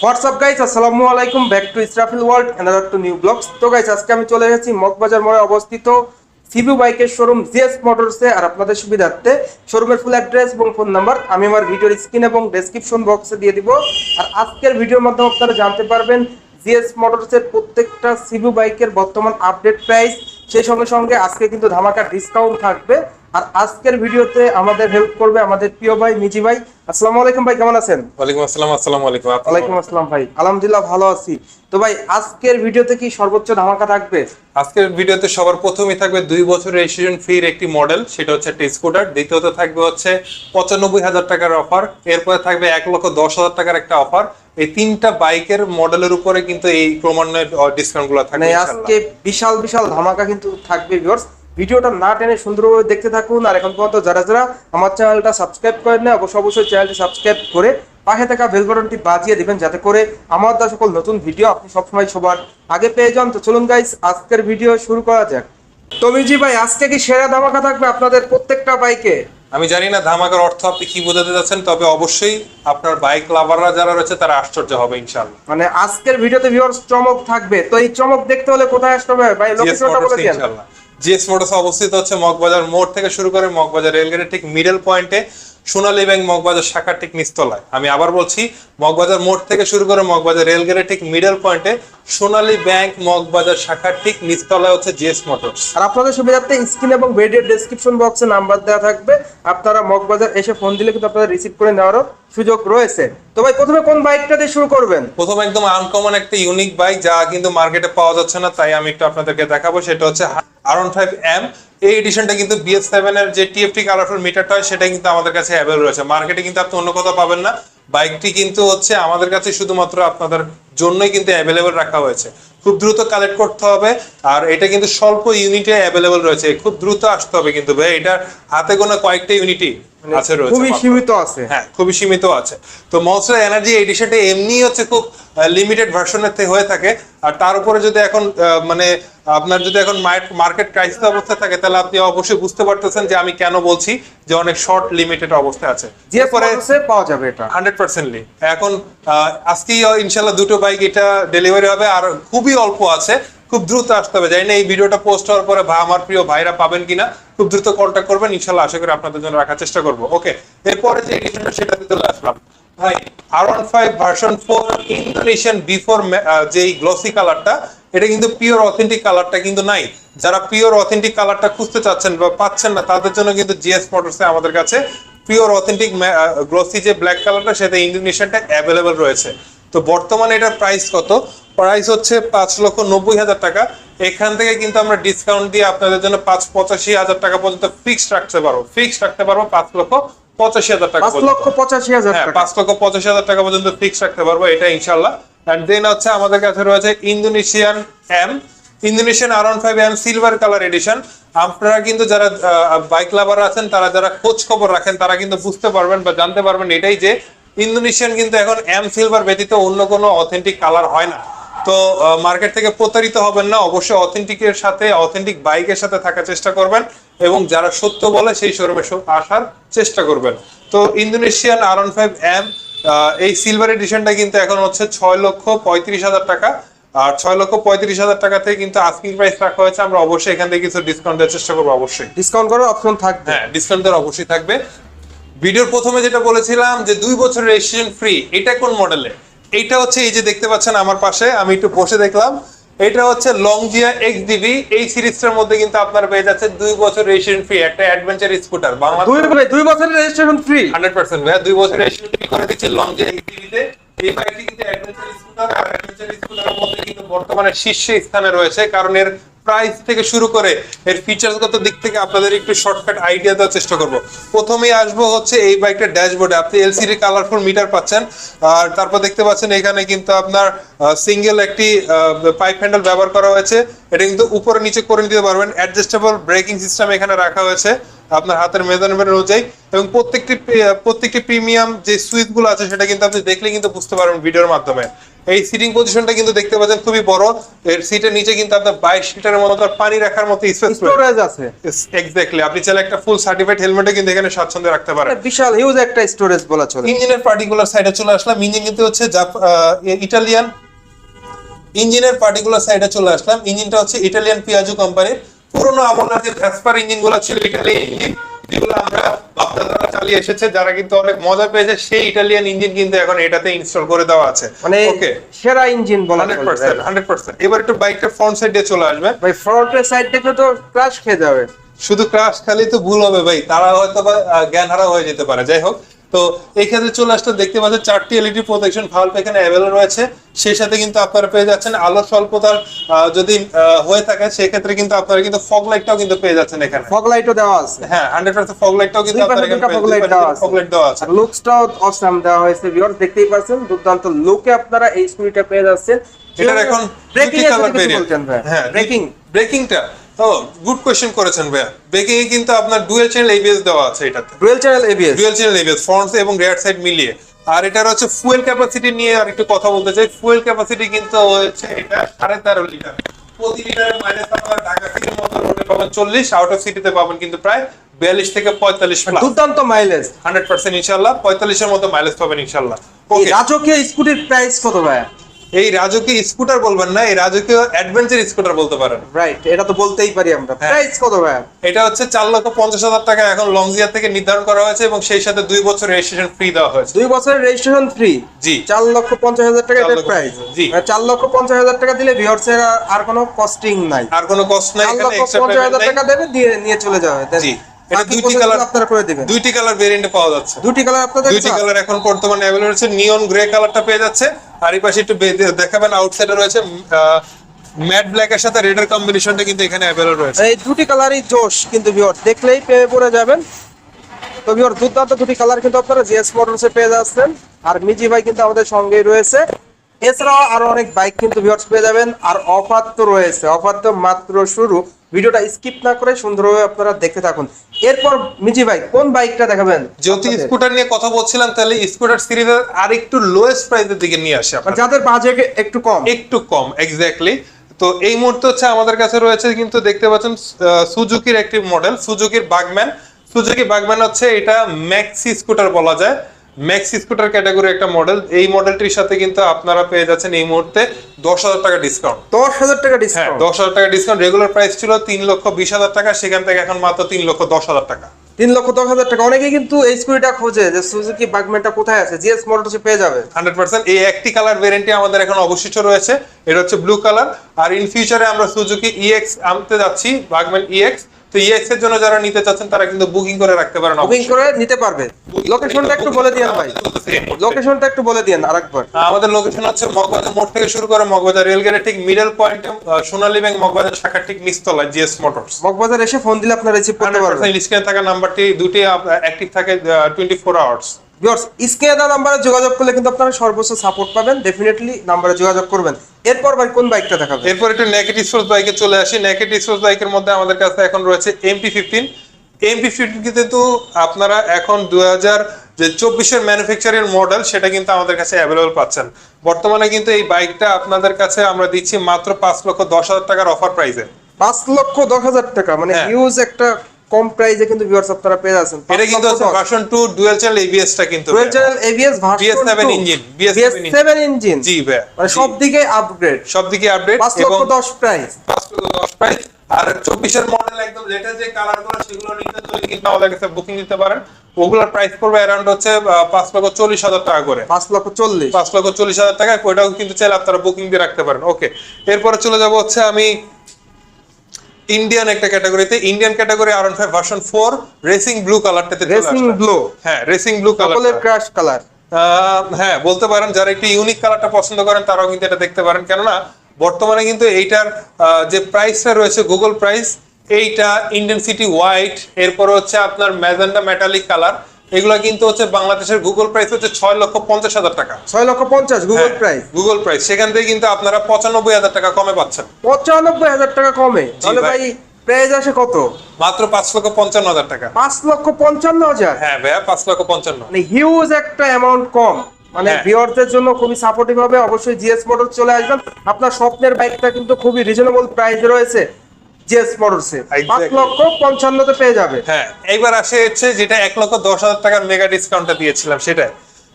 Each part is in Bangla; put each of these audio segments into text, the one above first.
হোয়াটসঅ্যাপ গাইস, আসসালামু আলাইকুম, back to Israfil world another to new blogs. তো গাইস, আজকে আমি চলে এসেছি মগবাজার মোড়ে অবস্থিত সিবু বাইকের শোরুম জিএস মোটরসে। আর আপনাদের সুবিধার্থে শোরুমের ফুল অ্যাড্রেস এবং ফোন নাম্বার আমি আমার ভিডিওর স্ক্রিন এবং ডেসক্রিপশন বক্সে দিয়ে দিব। আর আজকের ভিডিওর মাধ্যমে আপনারা জানতে পারবেন জিএস মোটরসের প্রত্যেকটা সিবু বাইকের বর্তমান আপডেট প্রাইস, সেই সঙ্গে সঙ্গে আজকে কিন্তু ধামাকা ডিসকাউন্ট থাকবে। আর আজকের ভিডিওতে আমাদের হেল্প করবে আমাদের প্রিয় ভাই মিজি ভাই। আসসালামু আলাইকুম ভাই, কেমন আছেন? ওয়ালাইকুম আসসালাম। আসসালামু আলাইকুম। ওয়ালাইকুম আসসালাম ভাই, আলহামদুলিল্লাহ ভালো আছি। তো ভাই, আজকের ভিডিওতে কি সর্বোচ্চ ধামাকা থাকবে? আজকের ভিডিওতে সবার প্রথমেই থাকবে 2 বছর রেজিস্ট্রেশন ফ্রির একটি মডেল, সেটা হচ্ছে একটা স্কুটার। দ্বিতীয়ত থাকবে হচ্ছে 95,000 টাকার অফার। এরপরে থাকবে 1,10,000 টাকার একটা অফার। এই তিনটা বাইকের মডেলের উপরে কিন্তু এই ক্রমান্বয়ে ডিসকাউন্ট গুলো থাকবে মানে আজকে বিশাল বিশাল ধামাকা কিন্তু থাকবে ভিউয়ার্স। ভিডিওটা না টেনে সুন্দরভাবে দেখতে থাকুন। আর এখন পর্যন্ত যারা যারা আমার চ্যানেলটা সাবস্ক্রাইব করেন না, অবশ্যই চ্যানেলটি সাবস্ক্রাইব করে পাশে থাকা বেল বাটনটি বাজিয়ে দিবেন, যাতে করে আমার দেওয়া সকল নতুন ভিডিও আপনি সবসময় সবার আগে পেয়ে যান। তো চলুন গাইস, আজকের ভিডিও শুরু করা যাক। তো মিজি ভাই, আজকে কি সেরা ধামাকা থাকবে আপনাদের প্রত্যেকটা বাইকে? আমি জানি না ধামাকার অর্থ আপনি কি বোঝাতে যাচ্ছেন, তবে অবশ্যই আপনার বাইক লাভাররা যারা রয়েছে তারা আশ্চর্য হবে ইনশাআল্লাহ। মানে আজকের ভিডিওতে ভিউয়ার্স চমক থাকবে। তো এই চমক দেখতে হলে কোথায় আসতে হবে ভাই? লোকেশনটা বলে দেন। ইনশাআল্লাহ জিএস মোটরস অবস্থিত হচ্ছে মগবাজার মোড় থেকে শুরু করে মগবাজার রেলগেটের ঠিক মিডল পয়েন্টে, সোনালী ব্যাংক মগবাজার শাখার ঠিক নিচতলায়। আমি আবার বলছি, মগবাজার মোড় থেকে শুরু করে মগবাজার রেলগেটের ঠিক মিডল পয়েন্টে, সোনালী ব্যাংক মগবাজার শাখার ঠিক নিচতলায় হচ্ছে জিএস মোটরস। আর আপনাদের সুবিধার্থে স্ক্রিন এবং ভিডিওর ডেসক্রিপশন বক্সে নাম্বার দেওয়া থাকবে। আপনারা মগবাজার এসে ফোন দিলে কিন্তু আপনারা রিসিভ করে নেওয়ারও সুযোগ রয়েছে। তো ভাই, প্রথমে কোন বাইকটা দিয়ে শুরু করবেন? প্রথমে একদম আনকমন একটা ইউনিক বাইক, যা কিন্তু মার্কেটে পাওয়া যাচ্ছে না, তাই আমি একটু আপনাদেরকে দেখাবো। সেটা হচ্ছে R15M। এই এডিশনটা কিন্তু BS7 এর যে TFT কালারফুল মিটারটা হয়, সেটা কিন্তু আমাদের কাছে অ্যাভেলেবল রয়েছে। মার্কেটে কিন্তু আপনি অন্য কোথাও পাবেন না। বাইকটি কিন্তু হচ্ছে আমাদের কাছে শুধুমাত্র আপনাদের জন্যই কিন্তু অ্যাভেলেবল রাখা হয়েছে। খুব দ্রুত কালেক্ট করতে হবে। আর এটা কিন্তু স্বল্প ইউনিটে অ্যাভেলেবল রয়েছে, খুব দ্রুত আসতে হবে কিন্তু ভাই। এটা হাতে গোনা কয়েকটা ইউনিটই আছে রয়েছে, খুবই সীমিত আছে। হ্যাঁ, খুবই সীমিত আছে। তো মনস্টার এনার্জি এডিশনটা এমনি হচ্ছে খুব লিমিটেড ভার্সনের হয়ে থাকে। আর তার উপরে যদি এখন মানে আপনার যদি এখন মার্কেট ক্রাইসিস অবস্থায় থাকে, তাহলে আপনি অবশ্যই বুঝতে পারতেছেন যে আমি কেন বলছি যে অনেক শর্ট লিমিটেড অবস্থায় আছে। জিএস মোটরসে পাওয়া যাবে এটা 100%লি। এখন আজকেই ইনশাআল্লাহ দুটো বাইক এটা ডেলিভারি হবে, আর খুবই অল্প আছে। খুব দ্রুত আসতে হবে। জানি না এই ভিডিওটা পোস্ট হওয়ার পরে আমার প্রিয় ভাইরা পাবেন কিনা। খুব দ্রুত কন্ট্যাক্ট করবেন, ইনশাআল্লাহ আশা করি আপনাদের জন্য রাখার চেষ্টা করব। ওকে, এরপরে যে এডিশনটা সেটা দিতে আসলাম ভাই, R15 ভার্সন 4 ইন্দোনেশিয়ান বিফোর, যেই গ্লসি কালারটা, এটা কিন্তু পিওর অথেন্টিক কালারটা কিন্তু নাই। যারা পিওর অথেন্টিক কালারটা খুঁজতে চাচ্ছেন বা পাচ্ছেন না, তাদের জন্য কিন্তু জিএস মোটরসে আমাদের কাছে পিওর অথেন্টিক গ্লসি যে ব্ল্যাক কালারটা, সেটা ইন্দোনেশিয়ানটা অ্যাভেলেবল রয়েছে। তো বর্তমানে এটার প্রাইস কত? প্রাইস হচ্ছে 5,90,000 টাকা। এখান থেকে কিন্তু আমরা ডিসকাউন্ট দিয়ে আপনাদের জন্য 5,85,000 টাকা পর্যন্ত ফিক্সড রাখতে পারবো। 5,85,000 টাকা, 5,85,000 হ্যাঁ, টাকা। 5,85,000 টাকা পর্যন্ত ফিক্স রাখতে পারবো, এটা ইনশাল্লাহ। এন্ড দেন হচ্ছে আমাদের কাছে রয়েছে Indonesian R15M silver colour addition. আপনারা কিন্তু যারা বাইক লাভার আছেন, তারা যারা খোঁজ খবর রাখেন, তারা কিন্তু বুঝতে পারবেন বা জানতে পারবেন এটাই যে ইন্দোনেশিয়ান কিন্তু এখন M সিলভার ব্যতীত অন্য কোনো অথেন্টিক কালার হয় না। তো মার্কেট থেকে প্রতারিত হবেন না, অবশ্যই অথেন্টিকের সাথে, অথেন্টিক বাইকের সাথে থাকার চেষ্টা করবেন, এবং যারা সত্য বলে সেই শোরুমে আসার চেষ্টা করবেন। তো ইন্দোনেশিয়ান R15M এই সিলভার এডিশনটা কিন্তু এখন হচ্ছে 6,35,000 টাকা। আর 6,35,000 টাকা থেকে কিন্তু আস্কিং প্রাইস রাখা হয়েছে। আমরা অবশ্যই এখান থেকে কিছু ডিসকাউন্ট দেওয়ার চেষ্টা করবো। অবশ্যই ডিসকাউন্ট করার অপশন থাকবে। হ্যাঁ, ডিসকাউন্ট দেওয়ার অবশ্যই থাকবে। ভিডিওর প্রথমে যেটা বলেছিলাম যে 2 বছরের রেজিস্ট্রেশন ফ্রি, এটা কোন মডেলে? এইটা হচ্ছে এই যে দেখতে পাচ্ছেন আমার পাশে, আমি একটু বসে দেখলাম, এটা হচ্ছে লংজিয়া XDV। এই সিরিজটার মধ্যে কিন্তু আপনার পেয়ে যাচ্ছে 2 বছর রেজিস্ট্রেশন ফ্রি একটা অ্যাডভেঞ্চার স্কুটার। বাংলাদেশে 2 বছরের রেজিস্ট্রেশন ফ্রি 100% ভাই, 2 বছর রেজিস্ট্রেশন ফ্রি করে দিচ্ছে লংজিয়া XDV তে। এই বাইকটি কিন্তু অ্যাডভেঞ্চার স্কুটার, আর অ্যাডভেঞ্চার স্কুটারের মধ্যে কিন্তু বর্তমানে শীর্ষে স্থানে রয়েছে, কারণ এর প্রাইস থেকে শুরু করে এর ফিচারসগত দিক থেকে আপনাদের একটু শর্টকাট আইডিয়া দেওয়ার চেষ্টা করব। প্রথমেই আসবো হচ্ছে এই বাইকটার ড্যাশবোর্ডে আপনি এলসিডি কালারফুল মিটার পাচ্ছেন। আর তারপর দেখতে পাচ্ছেন এখানে কিন্তু আপনার সিঙ্গেল একটি পাইপ হ্যান্ডেল ব্যবহার করা হয়েছে। এটা কিন্তু উপরে নিচে করে নিতে পারবেন। অ্যাডজাস্টেবল ব্রেকিং সিস্টেম এখানে রাখা হয়েছে আপনার হাতের মেজারমেন্ট অনুযায়ী, এবং প্রত্যেকটি প্রিমিয়াম যে সুইচগুলো আছে সেটা কিন্তু আপনি দেখলে কিন্তু বুঝতে পারবেন ভিডিওর মাধ্যমে। এই সিটিং পজিশনটা কিন্তু দেখতে পাচ্ছেন খুবই বড়। এর সিটের নিচে কিন্তু আপনার 22 লিটারের মতো পানি রাখার মতো স্পেস স্টোরেজ আছে। এক্স্যাক্টলি, আপনি চাইলে একটা ফুল সার্টিফাইড হেলমেটও কিন্তু এখানে স্বাচ্ছন্দ্যে রাখতে পারেন। বিশাল হিউজ একটা স্টোরেজ বলা চলে। ইঞ্জিনের পার্টিকুলার সাইডে চলে আসলাম। ইঞ্জিন কিন্তু হচ্ছে ইটালিয়ান ইঞ্জিনের পার্টিকুলার সাইডে চলে আসলাম। ইঞ্জিনটা হচ্ছে ইটালিয়ান পিয়াজো কোম্পানির পুরোনো আমলের যে ভেসপার ইঞ্জিনগুলো ছিল, ইটালিয়ান ইঞ্জিন যেগুলো আমরা বাপদাদারা চালিয়ে এসেছে, যারা কিন্তু অনেক মজা পেয়েছে, সেই ইটালিয়ান ইঞ্জিন কিন্তু এখন এটাতে ইনস্টল করে দেওয়া আছে। মানে ওকে, সেরা ইঞ্জিন বলা চলে। 100%। এবার একটু বাইকটা ফ্রন্ট সাইডে চলে আসবে। ভাই ফ্রন্টের সাইড থেকে তো ক্র্যাশ খেয়ে যাবে। শুধু ক্রাশ খালি তো ভুল হবে ভাই, তারা হয়তো বা জ্ঞান হারা হয়ে যেতে পারে। যাই হোক, তো এই ক্ষেত্রে চলে আসতে দেখতে পাচ্ছেন 4টি এলইডি প্রোটেকশন ভালভ এখানে অ্যাভেলেবল রয়েছে। সেই সাথে কিন্তু আপনারা পেয়ে যাচ্ছেন আলো স্বল্পতার যদি হয়ে থাকে সেক্ষেত্রে কিন্তু আপনারা কিন্তু ফগ লাইটটাও কিন্তু পেয়ে যাচ্ছেন এখানে। ফগ লাইটও দেওয়া আছে। হ্যাঁ, 100% ফগ লাইটটাও কিন্তু আপনারা এখানে ফগ লাইট দেওয়া আছে। লুকসটাও অসাম দেওয়া হয়েছে। ভিউয়ার্স দেখতেই পাচ্ছেন দুর্দান্ত লুকে আপনারা এই স্কুটিটা পেয়ে যাচ্ছেন। এটার এখন ব্রেকিং দুটি কালার ভেরিয়েন্ট। হ্যাঁ, ব্রেকিংটা গুড কোশ্চেন করেছেন ভাইয়া। ব্রেকিং এ কিন্তু আপনার ডুয়াল চ্যানেল এবিএস দেওয়া আছে এটাতে। ডুয়াল চ্যানেল এবিএস ফ্রন্ট এবং রিয়ার সাইড মিলিয়ে। আর এটার হচ্ছে ফুয়েল ক্যাপাসিটি নিয়ে আর একটু কথা বলতে চাই। ফুয়েল ক্যাপাসিটি কিন্তু হচ্ছে এটা 13.5 লিটার। প্রতি লিটারের মাইলেজ আপনারা ঢাকা সিটির মতো রোডে পাবেন 40, আউট অফ সিটিতে পাবেন কিন্তু প্রায় 42 থেকে 45 প্লাস। দুর্দান্ত মাইলেজ 100% ইনশাআল্লাহ 45 এর মতো মাইলেজ পাবেন ইনশাআল্লাহ। ওকে, রাজকীয় স্কুটির প্রাইস কত ভাই? এই রাজকীয় স্কুটার বলবেন না, এই রাজকীয় অ্যাডভেঞ্চার স্কুটার বলতে পারেন। রাইট, এটা তো বলতেই পারি আমরা। প্রাইস কত ভাই? এটা হচ্ছে 4,50,000 টাকা এখন লংজিয়া থেকে নির্ধারণ করা হয়েছে এবং সেই সাথে 2 বছর রেজিস্ট্রেশন ফ্রি দেওয়া হয়েছে। 2 বছরের রেজিস্ট্রেশন ফ্রি। জি, 4,50,000 টাকা এর প্রাইস। জি, 4,50,000 টাকা দিলে ভিউয়ার্সের আর কোনো কস্টিং নাই, আর কোনো কস্ট নাই এখানে। 4,50,000 টাকা দেবে দিয়ে নিয়ে চলে যাবে। জি, এটা দুইটি কালার আপনারা করে দিবেন। দুইটি কালার ভেরিয়েন্টে পাওয়া যাচ্ছে। দুইটি কালার আপনাদের দুইটি কালার এখন বর্তমানে अवेलेबल রয়েছে। নিয়ন গ্রে কালারটা পেয়ে যাচ্ছে, আর এই পাশে একটু দেখাবেন আউটসাইডে রয়েছে ম্যাট ব্ল্যাক এর সাথে রেড এর কম্বিনেশনটা কিন্তু এখানে अवेलेबल রয়েছে। এই দুটি কালারই জোশ কিন্তু ভিউয়ার দেখলেই পেয়ে পড়ে যাবেন। তো ভিউয়ার দুর্দান্ত দুটি কালার কিন্তু আপনারা জিএস মোটরসে পেয়ে যাচ্ছেন। আর মিজি ভাই কিন্তু আমাদের সঙ্গেই রয়েছে। এছাড়াও আরো অনেক বাইক কিন্তু ভিউয়ার্স পেয়ে যাবেন। আর অফার তো রয়েছে, অফার তো মাত্র শুরু। ভিডিওটা স্কিপ না করে সুন্দরভাবে আপনারা দেখতে থাকুন। এরপর মিজি ভাই কোন বাইকটা দেখাবেন? যদি স্কুটার নিয়ে কথা বলছিলাম, তাহলে স্কুটার সিরিজের আর একটু লোয়েস্ট প্রাইসের দিকে নিয়ে আসি আপনারা, যাদের বাজেট একটু কম। এক্স্যাক্টলি। তো এই মুহূর্তে হচ্ছে আমাদের কাছে রয়েছে কিন্তু দেখতে পাচ্ছেন সুজুকির একটি মডেল, সুজুকির বাগম্যান। সুজুকি বাগম্যান হচ্ছে এটা ম্যাক্সি স্কুটার বলা যায়। ম্যাক্সি স্কুটার ক্যাটাগরি একটা মডেল। এই মডেলটির সাথে কিন্তু আপনারা পেয়ে যাচ্ছেন এই মুহূর্তে 10,000 টাকা ডিসকাউন্ট। 10,000 টাকা ডিসকাউন্ট? 10,000 টাকা ডিসকাউন্ট। রেগুলার প্রাইস ছিল 3,20,000 টাকা, সেখান থেকে এখন মাত্র 3,10,000 টাকা। 3,10,000 টাকা। অনেকেই কিন্তু এই স্কুটিটা খোঁজে যে সুজুকি বাগম্যানটা কোথায় আছে, জিএস মোটরসে পেয়ে যাবে 100%। এই একটি কালার ভেরিয়েন্টে আমাদের এখন অবশিষ্ট রয়েছে, এটা হচ্ছে ব্লু কালার। আর ইন ফিউচারে আমরা সুজুকি ইএক্স আনতে যাচ্ছি, বাগম্যান ইএক্স। তো ইএক্স এর জন্য যারা নিতে চাচ্ছেন তারা কিন্তু বুকিং করে রাখতে পারেন, বুকিং করে নিতে পারবে। লোকেশনটা একটু বলে দিয়েন ভাই, লোকেশনটা একটু বলে দিয়েন আরেকবার। আমাদের লোকেশন হচ্ছে মগবাজার মোড় থেকে শুরু করে মগবাজার রেলগেটের ঠিক মিডল পয়েন্টে, সোনালী ব্যাংক মগবাজার শাখার ঠিক নিচতলায় জিএস মোটরস। মগবাজার এসে ফোন দিলে আপনারা রিসিভ করতে পারবেন। স্ক্রিনে থাকা নাম্বারটি দুটি অ্যাক্টিভ থাকে 24 আওয়ার্স। ভিউয়ার্স স্ক্রিনে দেওয়া নম্বরে যোগাযোগ করলে কিন্তু আপনারা সর্বোচ্চ সাপোর্ট পাবেন। ডেফিনেটলি নম্বরে যোগাযোগ করবেন। এরপর ভাই কোন বাইকটা দেখাবেন? এরপর একটু নেকেড স্পোর্টস বাইকে চলে আসি। নেকেড স্পোর্টস বাইকের মধ্যে আমাদের কাছে এখন রয়েছে MP15। MP15 কিন্তু আপনারা এখন 2024 এর ম্যানুফ্যাকচারের মডেল, সেটা কিন্তু আমাদের কাছে অ্যাভেলেবল পাচ্ছেন। বর্তমানে কিন্তু এই বাইকটা আপনাদের কাছে আমরা দিচ্ছি মাত্র 5,10,000 টাকার অফার প্রাইসে। 5,10,000 টাকা মানে হিউজ একটা কম প্রাইসে কিন্তু ভিউয়ার্স আপনারা পেয়ে যাচ্ছেন। এটা কিন্তু আছে ভার্সন 2 ডুয়াল চ্যানেল ABS টা কিন্তু dual channel ABS version 2 BS7 engine, BS7 engine. জি ভাই, মানে সবদিকে আপগ্রেড। 5,10,000 প্রাইস। 5,10,000 প্রাইস। আর 24 এর মডেল একদম লেটেস্ট যে কালারগুলো সেগুলো নিতে চাইলে কিন্তু আমাদের কাছে বুকিং দিতে পারেন। ওগুলোর প্রাইস পড়বে अराउंड হচ্ছে 5,40,000 টাকা করে। 5,40,000 টাকা। ওটাও কিন্তু চাইলে আপনারা বুকিং দিয়ে রাখতে পারেন। ওকে, এরপরে চলে যাব হচ্ছে আমি ইন্ডিয়ান একটা ক্যাটাগরিতে। Indian category R15 version 4 racing blue কালারটাতে চলে আসছে। Racing blue? হ্যাঁ, রেসিং ব্লু কালার, সকলের ক্রাশ কালার। হ্যাঁ বলতে পারেন, যারা একটু ইউনিক কালারটা পছন্দ করেন তারাও কিন্তু এটা দেখতে পারেন। কেননা বর্তমানে কিন্তু এইটার যে প্রাইসটা রয়েছে গুগল প্রাইস, এইটা ইন্ডিয়ান সিটি হোয়াইট, এরপর হচ্ছে আপনার ম্যাজেন্ডা মেটালিক কালার, এগুলা কিন্তু হচ্ছে বাংলাদেশের গুগল প্রাইস হচ্ছে 6,50,000 টাকা। 6,50,000 গুগল প্রাইস? Google price. সেখান থেকে কিন্তু আপনারা 95,000 টাকা কমে পাচ্ছেন। 95,000 টাকা কমে? তাহলে ভাই প্রাইস আসে কত? মাত্র 5,55,000 টাকা। 5,55,000? হ্যাঁ ভাইয়া, 5,55,000। মানে হিউজ একটা অ্যামাউন্ট কম। মানে হ্যাঁ। ভিউয়ারদের জন্য খুবই সাপোর্টিভ হবে। অবশ্যই জিএস মোটরস চলে আসবেন। আপনার স্বপ্নের বাইকটা কিন্তু খুবই রিজনেবল প্রাইসে রয়েছে জিএস মোটরসে, Exactly. 5,55,000 পেয়ে যাবে। হ্যাঁ, এইবার আসে হচ্ছে যেটা 1,10,000 টাকার মেগা ডিসকাউন্টটা দিয়েছিলাম সেটাই।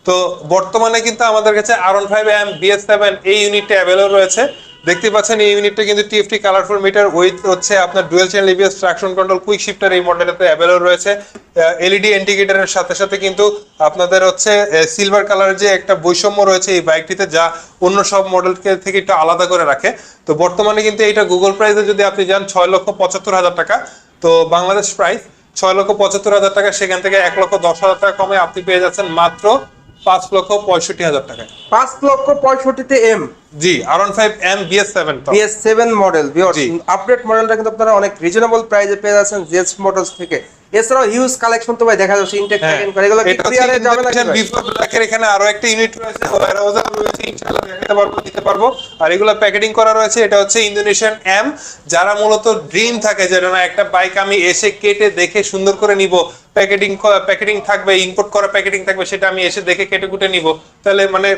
তো বর্তমানে কিন্তু আমাদের কাছে R15M BS7 এই ইউনিটটা অ্যাভেলেবল রয়েছে। দেখতে পাচ্ছেন এই ইউনিটটা কিন্তু টিএফটি কালারফুল মিটার উইথ হচ্ছে আপনার dual channel ABS traction control quick shifter এই মডেলটাতে অ্যাভেলেবল রয়েছে। এলইডি ইন্ডিকেটরের সাথে সাথে কিন্তু আপনাদের হচ্ছে সিলভার কালারের যে একটা বৈষম্য রয়েছে এই বাইকটিতে, যা অন্য সব মডেল থেকে একটু আলাদা করে রাখে। তো বর্তমানে কিন্তু এইটা গুগল প্রাইসে যদি আপনি যান 6,75,000 টাকা, তো বাংলাদেশ প্রাইস 6,75,000 টাকা, সেখান থেকে 1,10,000 টাকা কমে আপনি পেয়ে যাচ্ছেন মাত্র 5,65,000 টাকায়। 5,65,000 এম জি, R15M BS7 তো BS7 মডেল। জি। আপডেট মডেলটা কিন্তু আপনারা অনেক রিজনেবল প্রাইসে পেয়ে যাচ্ছেন জিএস মোটরস থেকে। এছাড়াও হিউজ কালেকশন তো ভাই দেখা যাচ্ছে ইনটেক হ্যাঁ, প্যাকেট করে, এগুলো কি এটা হচ্ছে কুরিয়ারে যাবে নাকি Indonesia ভাই? Before Black এর এখানে আরো একটা ইউনিট রয়েছে, ওয়্যারহাউসে রয়েছে, ইনশাআল্লাহ দিতে পারবো। আর এগুলো প্যাকেটিং করা রয়েছে, এটা হচ্ছে ইন্দোনেশিয়ান এম। যারা মূলত ড্রিম থাকে যে না একটা বাইক আমি এসে কেটে দেখে সুন্দর করে নিব, প্যাকেটিং থাকবে, ইম্পোর্ট করা প্যাকেটিং থাকবে, সেটা আমি এসে দেখে কেটে কুটে নিব, তাহলে মানে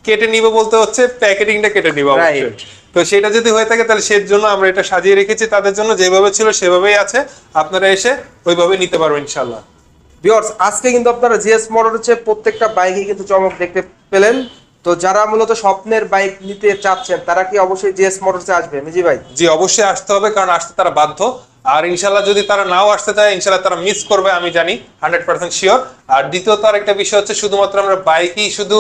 কেটে নিব বলতে হচ্ছে প্যাকেটিংটা কেটে নিব অবশ্যই। Right. তো সেটা যদি হয়ে থাকে তাহলে সেই জন্য আমরা এটা সাজিয়ে রেখেছি তাদের জন্য, যেভাবে ছিল সেভাবেই আছে, আপনারা এসে ওইভাবে নিতে পারবেন ইনশাআল্লাহ। ভিউয়ার্স, আজকে কিন্তু আপনারা জিএস মোটরসের প্রত্যেকটা বাইকে কিন্তু চমক দেখতে পেলেন। তো যারা মূলত স্বপ্নের বাইক নিতে চাচ্ছেন তারা কি অবশ্যই জিএস মোটরসে আসবে মিজি ভাই? জি, অবশ্যই আসতে হবে, কারণ আসতে তারা বাধ্য। আর ইনশাল্লাহ যদি তারা নাও আসতে চায়, ইনশাল্লাহ তারা মিস করবে, আমি জানি 100% শিওর। আর দ্বিতীয়ত আরেকটা বিষয় হচ্ছে, শুধুমাত্র আমরা বাইকই শুধু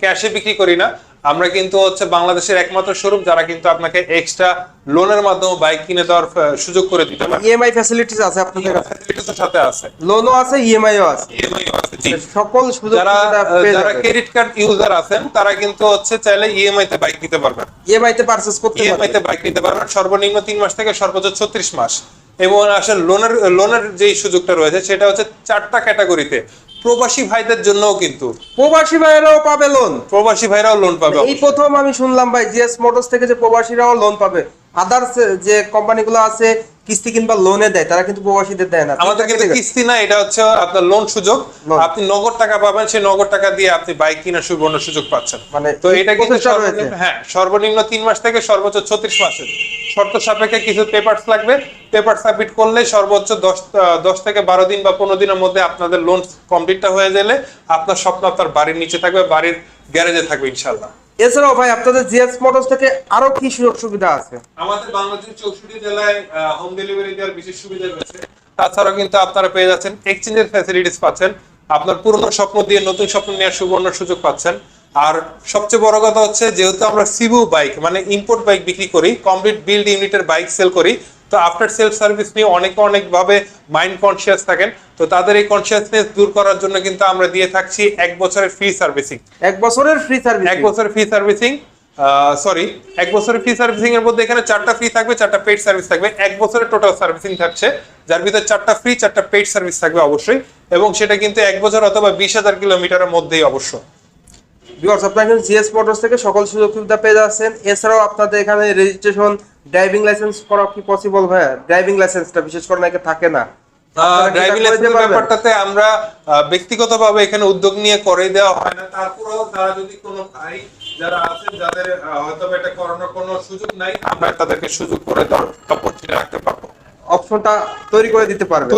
ক্যাশে বিক্রি করি না, আমরা কিন্তু হচ্ছে বাংলাদেশের একমাত্র শোরুম যারা কিন্তু আপনাকে এক্সট্রা লোনের মাধ্যমে বাইক কিনে দেওয়ার সুযোগ করে দিতে পারে। ইএমআই ফ্যাসিলিটিস আছে আপনাদের কাছে? ফ্যাসিলিটিসের সাথে আছে, লোনও আছে, ইএমআইও আছে, ইএমআই আছে। জি, সকল সুযোগ যারা সুবিধা পেয়ে যাবেন। ক্রেডিট কার্ড ইউজার আছেন তারা কিন্তু হচ্ছে চাইলে ইএমআই তে বাইক নিতে পারবেন। ইএমআই তে পারচেজ করতে ইএমআই পারবেন। তে বাইক নিতে পারবেন সর্বনিম্ন 3 মাস থেকে সর্বোচ্চ 36 মাস। এবং আসলে লোনের যে সুযোগটা রয়েছে সেটা হচ্ছে 4টা ক্যাটাগরিতে। প্রবাসী ভাইদের জন্যও কিন্তু প্রবাসী ভাইরাও পাবে লোন। প্রবাসী ভাইরাও লোন পাবে। এই প্রথম আমি শুনলাম ভাই জিএস মোটরস থেকে যে প্রবাসীরাও লোন পাবে। আদার্স যে কোম্পানিগুলো আছে কিস্তি কিংবা লোনে দেয়, তারা কিন্তু প্রবাসীদের দেয় না। আমাদের কিন্তু কিস্তি না, এটা হচ্ছে আপনার লোন সুযোগ। আপনি নগদ টাকা পাবেন, সেই নগদ টাকা দিয়ে আপনি বাইক কেনার সুবর্ণ সুযোগ পাচ্ছেন। মানে তো এটা কিন্তু রয়েছে। হ্যাঁ, সর্বনিম্ন 3 মাস থেকে সর্বোচ্চ 36 মাসের শর্ত সাপেক্ষে কিছু পেপারস লাগবে। পেপার সাবমিট করলে সর্বোচ্চ 10 থেকে 12 দিন বা 15 দিনের মধ্যে আপনাদের লোন কমপ্লিটটা হয়ে গেলে আপনার স্বপ্ন আপনার বাড়ির নিচে থাকবে, বাড়ির গ্যারেজে থাকবে ইনশাআল্লাহ। এছাড়াও ভাই আপনাদের জিএস মোটরস থেকে আরো কি সুযোগ সুবিধা আছে? আমাদের বাংলাদেশের 64 জেলায় হোম ডেলিভারি দেওয়ার বিশেষ সুবিধা রয়েছে। তাছাড়াও কিন্তু আপনারা পেয়ে যাচ্ছেন এক্সচেঞ্জের ফ্যাসিলিটিস পাচ্ছেন, আপনার পুরনো স্বপ্ন দিয়ে নতুন স্বপ্ন নেওয়ার সুবর্ণ সুযোগ পাচ্ছেন। আর সবচেয়ে বড় কথা হচ্ছে, যেহেতু আমরা সিবু বাইক মানে ইম্পোর্ট বাইক বিক্রি করি, কমপ্লিট বিল্ড ইউনিটের বাইক সেল করি, তো আফটার সেল সার্ভিস নিয়ে অনেক ভাবে মাইন্ড কনসিয়াস থাকেন। তো তাদের এই কনসিয়াসনেস দূর করার জন্য কিন্তু আমরা দিয়ে থাকছি 1 বছরের ফ্রি সার্ভিসিং। 1 বছরের ফ্রি সার্ভিস? 1 বছরের ফ্রি সার্ভিসিং, সরি 1 বছরের ফ্রি সার্ভিসিং এর মধ্যে এখানে 4টা ফ্রি থাকবে, 4টা পেইড সার্ভিস থাকবে। 1 বছরের টোটাল সার্ভিসিং থাকছে, যার ভিতরে 4টা ফ্রি 4টা পেইড সার্ভিস থাকবে অবশ্যই, এবং সেটা কিন্তু 1 বছর অথবা 20,000 কিলোমিটারের মধ্যেই অবশ্য। ভিউয়ার্স, আপনারা কিন্তু জিএস মোটরস থেকে সকল সুযোগ সুবিধা পেয়ে যাচ্ছেন। এছাড়াও আপনাদের এখানে রেজিস্ট্রেশন, ড্রাইভিং লাইসেন্স করা কি পসিবল ভাই? ড্রাইভিং লাইসেন্সটা বিশেষ করে নাকি থাকে না। ড্রাইভিং লাইসেন্সের ব্যাপারটাতে আমরা ব্যক্তিগতভাবে এখানে উদ্যোগ নিয়ে করে দেওয়া হয় না। তারপরেও যারা যদি কোনো ভাই যারা আছেন যাদের হয়তো এটা করানোর কোনো সুযোগ নাই, আমরা তাদেরকে সুযোগ করে দেওয়ার অপরচুনিটি রাখতে পারবো, অপশনটা তৈরি করে দিতে পারবে।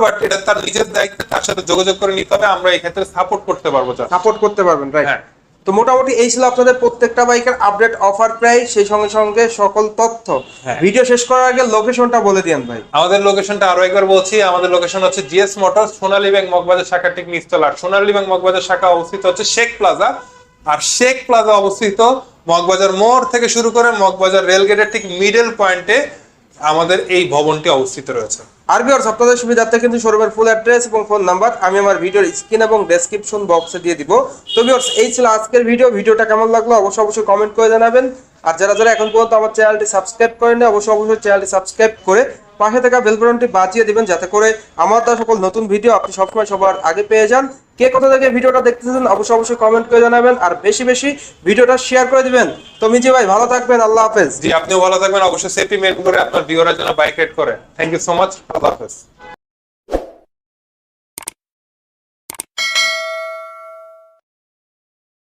বাট এটা তার নিজের দায়িত্ব, তার সাথে যোগাযোগ করে নিতে হবে, আমরা এই ক্ষেত্রে সাপোর্ট করতে পারবো। সাপোর্ট করতে পারবেন, রাইট? হ্যাঁ। তো মোটামুটি এই ছিল আপনাদের প্রত্যেকটা বাইকের আপডেট, অফার প্রাইস, সেই সঙ্গে সঙ্গে সকল তথ্য। হ্যাঁ। ভিডিও শেষ করার আগে লোকেশনটা বলে দিন ভাই। আমাদের লোকেশনটা আরো একবার বলছি, আমাদের লোকেশন হচ্ছে জিএস মোটরস, সোনালী ব্যাংক মগবাজার শাখা ঠিক নিচতলা। সোনালী ব্যাংক মগবাজার শাখা অবস্থিত হচ্ছে শেখ প্লাজা, আর শেখ প্লাজা অবস্থিত মগবাজার মোড় থেকে শুরু করে মগবাজার রেলগেটের ঠিক মিডল পয়েন্টে আমাদের এই ভবনটি অবস্থিত রয়েছে। আর ভিউয়ার্স, আপনাদের সুবিধার্থে কিন্তু শোরুমের ফুল অ্যাড্রেস এবং ফোন নাম্বার আমি আমার ভিডিওর স্ক্রিন এবং ডেসক্রিপশন বক্সে দিয়ে দিব। তো ভিউয়ার্স, এই ছিল আজকের ভিডিওটা কেমন লাগলো অবশ্যই কমেন্ট করে জানাবেন। আর যারা এখন পর্যন্ত আমার চ্যানেলটি সাবস্ক্রাইব করেন না, অবশ্যই চ্যানেলটি সাবস্ক্রাইব করে পাশে থাকা বেল বাটনটি বাজিয়ে দিবেন, যাতে করে আমার দেওয়া সকল নতুন ভিডিও আপনি সবসময় সবার আগে পেয়ে যান। কে কোথা থেকে ভিডিওটা দেখতেছেন অবশ্যই কমেন্ট করে জানাবেন, আর বেশি ভিডিওটা শেয়ার করে দিবেন। তো মিজি ভাই ভালো থাকবেন, আল্লাহ হাফেজ। জি, আপনিও ভালো থাকবেন, অবশ্যই সেফটি মেনটেন করে আপনার ভিউয়ারের জন্য বাইক রাইড করে। থ্যাংক ইউ সো মাচ, আল্লাহ হাফেজ।